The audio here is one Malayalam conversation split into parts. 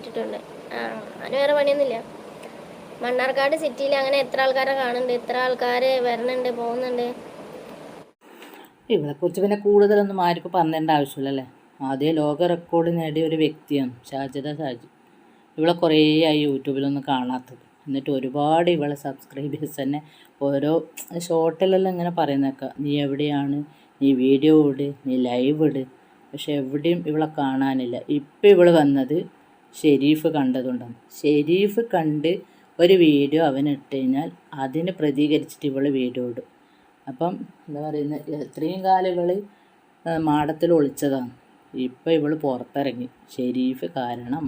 ഇട്ടിട്ടുണ്ട്. അതിന് വേറെ പണിയൊന്നുമില്ല. മണ്ണാർക്കാട് സിറ്റിയിൽ അങ്ങനെ എത്ര ആൾക്കാരെ കാണുന്നുണ്ട്, എത്ര ആൾക്കാർ വരണുണ്ട് പോകുന്നുണ്ട്. ഇവളെക്കുറിച്ച് പിന്നെ കൂടുതലൊന്നും ആർക്കും പറഞ്ഞേണ്ട ആവശ്യമില്ലല്ലേ. ആദ്യം ലോക റെക്കോർഡ് നേടിയ ഒരു വ്യക്തിയാണ് ഷാജി. ഇവളെ കുറേ ആയി യൂട്യൂബിലൊന്നും കാണാത്തത്. എന്നിട്ട് ഒരുപാട് ഇവളെ സബ്സ്ക്രൈബേഴ്സ് തന്നെ ഓരോ ഷോർട്ടിലെല്ലാം ഇങ്ങനെ പറയുന്നേക്ക, നീ എവിടെയാണ്, നീ വീഡിയോ ഇട്, നീ ലൈവ് ഇട്. പക്ഷെ എവിടെയും ഇവളെ കാണാനില്ല. ഇപ്പം ഇവൾ വന്നത് ഷെരീഫ് കണ്ടതുകൊണ്ടാണ്. ഷെരീഫ് കണ്ട് ഒരു വീഡിയോ അവനിട്ട് കഴിഞ്ഞാൽ അതിന് പ്രതികരിച്ചിട്ട് ഇവൾ വീഡിയോ ഇടും. അപ്പം എന്താ പറയുന്നത്, എത്രയും കാലം ഇവൾ മാടത്തിൽ ഒളിച്ചതാണ്. ഇപ്പം ഇവൾ പുറത്തിറങ്ങി ഷെരീഫ് കാരണം.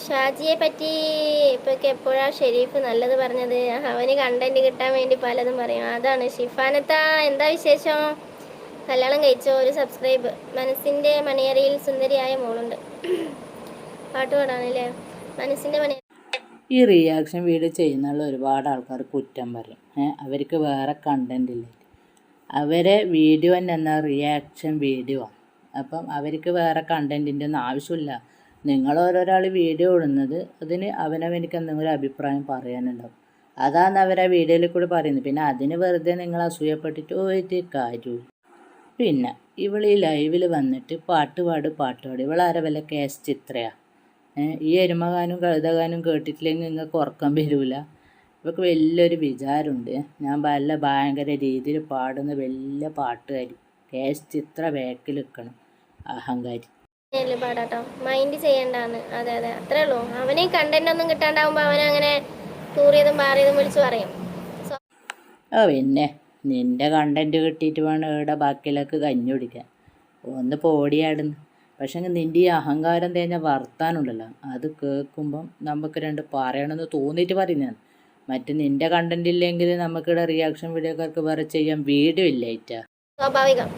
ഷാജിയെ പറ്റി ഇപ്പൊക്കെ എപ്പോഴാണ് ഷെരീഫ് നല്ലത് പറഞ്ഞത്? അവന് കണ്ടന്റ് കിട്ടാൻ വേണ്ടി പലതും പറയും. അതാണ് ഷിഫാനത്ത, എന്താ വിശേഷം? കല്യാണം കഴിച്ചോ? ഒരു സബ്സ്ക്രൈബ്. മനസ്സിന്റെ മണിയറയിൽ സുന്ദരിയായ മോളുണ്ട്. പാട്ട് പാടാനല്ലേ? മനസ്സിന്റെ മണി. ഈ റിയാക്ഷൻ വീഡിയോ ചെയ്യുന്നുള്ള ഒരുപാട് ആൾക്കാർ കുറ്റം പറയും. അവർക്ക് വേറെ കണ്ടന്റ് ഇല്ല. അവരെ വീഡിയോ തന്നെ എന്നാൽ റിയാക്ഷൻ വീഡിയോ ആണ്. അപ്പം അവർക്ക് വേറെ കണ്ടന്റിൻ്റെ ഒന്നും ആവശ്യമില്ല. നിങ്ങൾ ഓരോരാൾ വീഡിയോ ഇടുന്നത് അതിന് അവനവനിക്ക് എന്തെങ്കിലും അഭിപ്രായം പറയാനുണ്ടാവും. അതാണ് അവരാ വീഡിയോയിൽ കൂടി പറയുന്നത്. പിന്നെ അതിന് വെറുതെ നിങ്ങൾ അസൂയപ്പെട്ടിട്ട് ഒരു കാര്യവും. പിന്നെ ഇവൾ ഈ ലൈവിൽ വന്നിട്ട് പാട്ട് ഇവളാരെ വല്ല കേസ് ചിത്രയാണ്. ഈ എരുമകാനും കഴുതകാനും കേട്ടിട്ടില്ലെങ്കിൽ നിങ്ങൾക്ക് ഉറക്കം വരില്ല. ഇവൾക്ക് വലിയൊരു വിചാരമുണ്ട്. ഞാൻ ഭയങ്കര രീതിയിൽ പാടുന്ന വലിയ പാട്ടുകാരി. കേസ് ചിത്ര ബാക്കിൽ നിൽക്കണം, അഹങ്കാരി. പാടാട്ടോ, മൈൻഡ് ചെയ്യണ്ടാന്ന്. അതെ അത്രേ ഉള്ളൂ. അവന് കണ്ടന്റ് ഒന്നും കിട്ടാണ്ടാവുമ്പോ അവനങ്ങനെ തൂറിയതും പാറിയതും വിളിച്ചു പറയും. പിന്നെ നിന്റെ കണ്ടന്റ് കിട്ടിയിട്ട് വേണം ഇവിടെ ബാക്കിയിലേക്ക് കഞ്ഞി കുടിക്കാൻ. ഒന്ന് പോടിയാടുന്നു. പക്ഷെ നിൻ്റെ ഈ അഹങ്കാരം തേഞ്ഞ വർത്താനുണ്ടല്ലോ, അത് കേൾക്കുമ്പം നമുക്ക് രണ്ട് പറയണമെന്ന് തോന്നിയിട്ട് പറയുന്നതാണ്. മറ്റ് നിൻ്റെ കണ്ടന്റ് ഇല്ലെങ്കിൽ നമുക്കിവിടെ റിയാക്ഷൻ വീഡിയോക്കാർക്ക് വേറെ ചെയ്യാൻ വീഡിയോ ഇല്ല. സ്വാഭാവികം.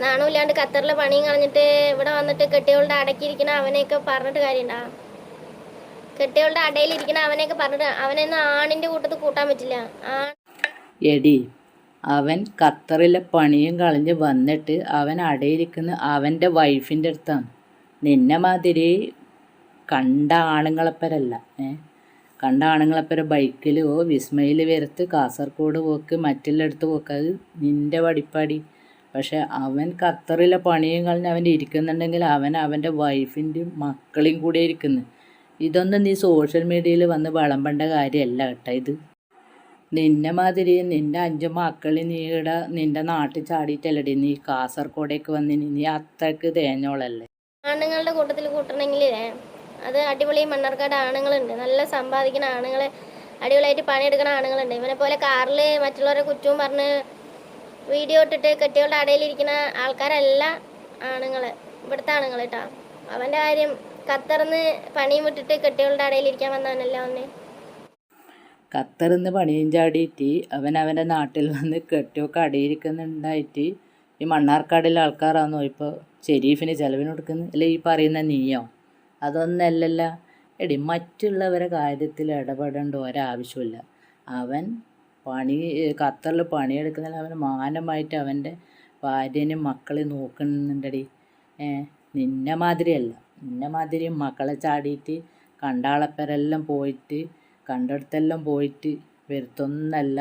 നാണമില്ലാണ്ട് ഖത്തറിലെ പണിയും കളഞ്ഞിട്ട് ഇവിടെ വന്നിട്ട് കെട്ടിയോളുടെ അടക്കിയിരിക്കണ അവനെയൊക്കെ പറഞ്ഞിട്ട് കാര്യമുണ്ടാ? കെട്ടിയോളുടെ അടയിലിരിക്കണ അവനെയൊക്കെ പറഞ്ഞിട്ട് അവനൊന്നും ആണിന്റെ കൂട്ടത്തിൽ കൂട്ടാൻ പറ്റില്ല. എടി, അവൻ ഖത്തറിലെ പണിയും കളഞ്ഞ് വന്നിട്ട് അവൻ അടയിരിക്കുന്ന അവൻ്റെ വൈഫിൻ്റെ അടുത്താണ്. നിന്നെ മാതിരി കണ്ട ആണുങ്ങളപ്പരല്ല. കണ്ട ആണുങ്ങളപ്പര ബൈക്കിൽ വിസ്മയിൽ വരത്ത് കാസർഗോഡ് പോക്ക് മറ്റുള്ളടത്ത് പോക്ക്, അത് നിൻ്റെ വടിപ്പാടി. പക്ഷെ അവൻ ഖത്തറിലെ പണിയും കളഞ്ഞ് അവൻ ഇരിക്കുന്നുണ്ടെങ്കിൽ അവൻ അവൻ്റെ വൈഫിൻ്റെയും മക്കളെയും കൂടെ ഇരിക്കുന്നു. ഇതൊന്നും നീ സോഷ്യൽ മീഡിയയിൽ വന്ന് വിളമ്പേണ്ട കാര്യമല്ല കേട്ടോ. ഇത് നിന്നെ മാതിരി നിൻ്റെ 5 മക്കളി നീടെ നിൻ്റെ നാട്ടിൽ ചാടിയിട്ടല്ലടി നീ കാസർഗോഡേക്ക് വന്നിന്. നീ അത്രക്ക് തേഞ്ഞോളല്ലേ. ആണുങ്ങളുടെ കൂട്ടത്തിൽ കൂട്ടണമെങ്കിൽ അത് അടിപൊളി മണ്ണാർക്കാട് ആണുങ്ങളുണ്ട്, നല്ല സമ്പാദിക്കുന്ന ആണുങ്ങൾ, അടിപൊളിയായിട്ട് പണിയെടുക്കുന്ന ആണുങ്ങളുണ്ട്. ഇവനെ പോലെ കാറിൽ മറ്റുള്ളവരെ കുറ്റവും പറഞ്ഞ് വീഡിയോ ഇട്ടിട്ട് കെട്ടികളുടെ അടയിലിരിക്കുന്ന ആൾക്കാരല്ല ആണുങ്ങൾ, ഇവിടുത്തെ ആണുങ്ങൾ കേട്ടോ. അവൻ്റെ കാര്യം ഖത്തറിന്ന് പണിയും വിട്ടിട്ട് കെട്ടികളുടെ അടയിലിരിക്കാൻ വന്നവനല്ല അവന്. ഖത്തറിന്ന് പണിയും ചാടിയിട്ട് അവൻ്റെ നാട്ടിൽ വന്ന് കെട്ടിയൊക്കെ അടിയിരിക്കുന്നുണ്ടായിട്ട് ഈ മണ്ണാർക്കാടിലെ ആൾക്കാരാണോ ഇപ്പോൾ ഷെരീഫിന് ചിലവിന് കൊടുക്കുന്നത്? അല്ലെ ഈ പറയുന്ന നീയോ? അതൊന്നല്ലല്ല. എടി, മറ്റുള്ളവരെ കാര്യത്തിൽ ഇടപെടേണ്ട ഒരാവശ്യമില്ല. അവൻ ഖത്തറിൽ പണിയെടുക്കുന്നതിൽ അവൻ മാനമായിട്ട് അവൻ്റെ ഭാര്യനെയും മക്കളെയും നോക്കുന്നുണ്ടടി. നിന്നെ മാതിരിയല്ല. നിന്നെ മാതിരി മക്കളെ ചാടിയിട്ട് കണ്ടാളപ്പരെല്ലാം പോയിട്ട് കണ്ടിടത്തെല്ലാം പോയിട്ട് വരുത്തൊന്നല്ല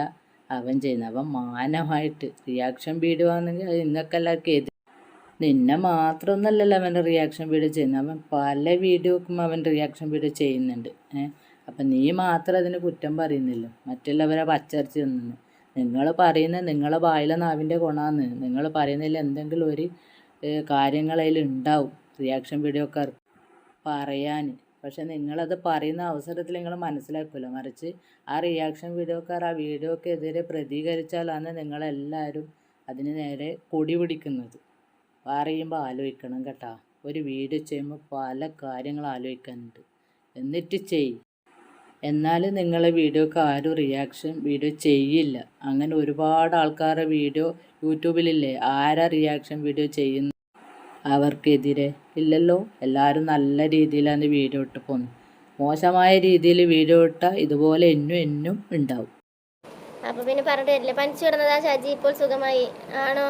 അവൻ ചെയ്യുന്നത്. അവൻ മാനമായിട്ട് റിയാക്ഷൻ വീഡിയോ ആണെങ്കിൽ അത് നിങ്ങൾക്കെല്ലാവർക്കും എതിർ. നിന്നെ മാത്രമൊന്നല്ലല്ലോ അവൻ്റെ റിയാക്ഷൻ വീഡിയോ ചെയ്യുന്നത്. അവൻ പല വീഡിയോക്കും അവൻ റിയാക്ഷൻ വീഡിയോ ചെയ്യുന്നുണ്ട്. അപ്പം നീ മാത്രം അതിന് കുറ്റം പറയുന്നില്ല, മറ്റുള്ളവരെ പച്ചരിച്ച് നിന്ന്. നിങ്ങൾ പറയുന്നത് നിങ്ങളെ വായിലെ നാവിൻ്റെ ഗുണമാണ്. നിങ്ങൾ പറയുന്നതിൽ എന്തെങ്കിലും ഒരു കാര്യങ്ങളതിൽ ഉണ്ടാവും റിയാക്ഷൻ വീഡിയോക്കാർ പറയാൻ. പക്ഷെ നിങ്ങളത് പറയുന്ന അവസരത്തിൽ നിങ്ങൾ മനസ്സിലാക്കില്ല. മറിച്ച് ആ റിയാക്ഷൻ വീഡിയോക്കാർ ആ വീഡിയോക്കെതിരെ പ്രതികരിച്ചാലാണ് നിങ്ങളെല്ലാവരും അതിന് നേരെ കൊടി പിടിക്കുന്നത്. പറയുമ്പോൾ ആലോചിക്കണം കേട്ടോ. ഒരു വീഡിയോ ചെയ്യുമ്പോൾ പല കാര്യങ്ങൾ ആലോചിക്കാനുണ്ട്. എന്നിട്ട് ചെയ്യും. എന്നാലും നിങ്ങളെ വീഡിയോക്ക് ആരും റിയാക്ഷൻ വീഡിയോ ചെയ്യില്ല. അങ്ങനെ ഒരുപാട് ആൾക്കാരുടെ വീഡിയോ യൂട്യൂബിലില്ലേ, ആരാ റിയാക്ഷൻ വീഡിയോ ചെയ്യുന്നത്? അവർക്കെതിരെ ഇല്ലല്ലോ. എല്ലാവരും നല്ല രീതിയിലാണ് വീഡിയോ ഇട്ട് പോകുന്നത്. മോശമായ രീതിയിൽ വീഡിയോ ഇട്ടാൽ ഇതുപോലെ എന്നും ഉണ്ടാവും. അപ്പോൾ പിന്നെ പറഞ്ഞിട്ട് വരില്ല. പനിച്ചു കിടന്നതാ ഷാജി, ഇപ്പോൾ സുഖമായി ആണോ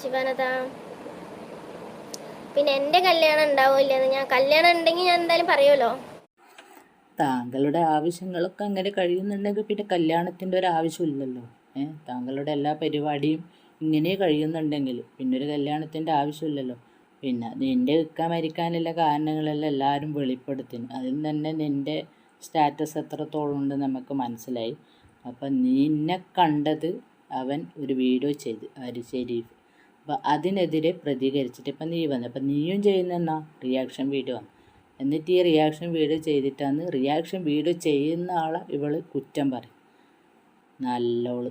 ശിവാനത? പിന്നെ എൻ്റെ കല്യാണം ഉണ്ടാവില്ലെന്ന്, ഞാൻ കല്യാണം ഉണ്ടെങ്കിൽ ഞാൻ എന്തായാലും പറയുമല്ലോ. താങ്കളുടെ ആവശ്യങ്ങളൊക്കെ അങ്ങനെ കഴിയുന്നുണ്ടെങ്കിൽ പിന്നെ കല്യാണത്തിൻ്റെ ഒരു ആവശ്യമില്ലല്ലോ. താങ്കളുടെ എല്ലാ പരിപാടിയും ഇങ്ങനെ കഴിയുന്നുണ്ടെങ്കിൽ പിന്നെ ഒരു കല്യാണത്തിൻ്റെ ആവശ്യമില്ലല്ലോ. പിന്നെ നിൻ്റെ നിൽക്കാൻ മരിക്കാനുള്ള കാരണങ്ങളെല്ലാം എല്ലാവരും വെളിപ്പെടുത്തുന്നു. അതിൽ തന്നെ നിൻ്റെ സ്റ്റാറ്റസ് എത്രത്തോളം ഉണ്ട് നമുക്ക് മനസ്സിലായി. അപ്പം നിന്നെ കണ്ടത് അവൻ ഒരു വീഡിയോ ചെയ്ത് ഷെരീഫ്. അപ്പം അതിനെതിരെ പ്രതികരിച്ചിട്ട് ഇപ്പം നീ വന്നു. അപ്പം നീയും ചെയ്യുന്ന റിയാക്ഷൻ വീഡിയോ ആണ്. എന്നിട്ട് ഈ റിയാക്ഷൻ വീഡിയോ ചെയ്തിട്ടാണ് റിയാക്ഷൻ വീഡിയോ ചെയ്യുന്ന ആളെ ഇവൾ കുറ്റം പറയും. നല്ലോള്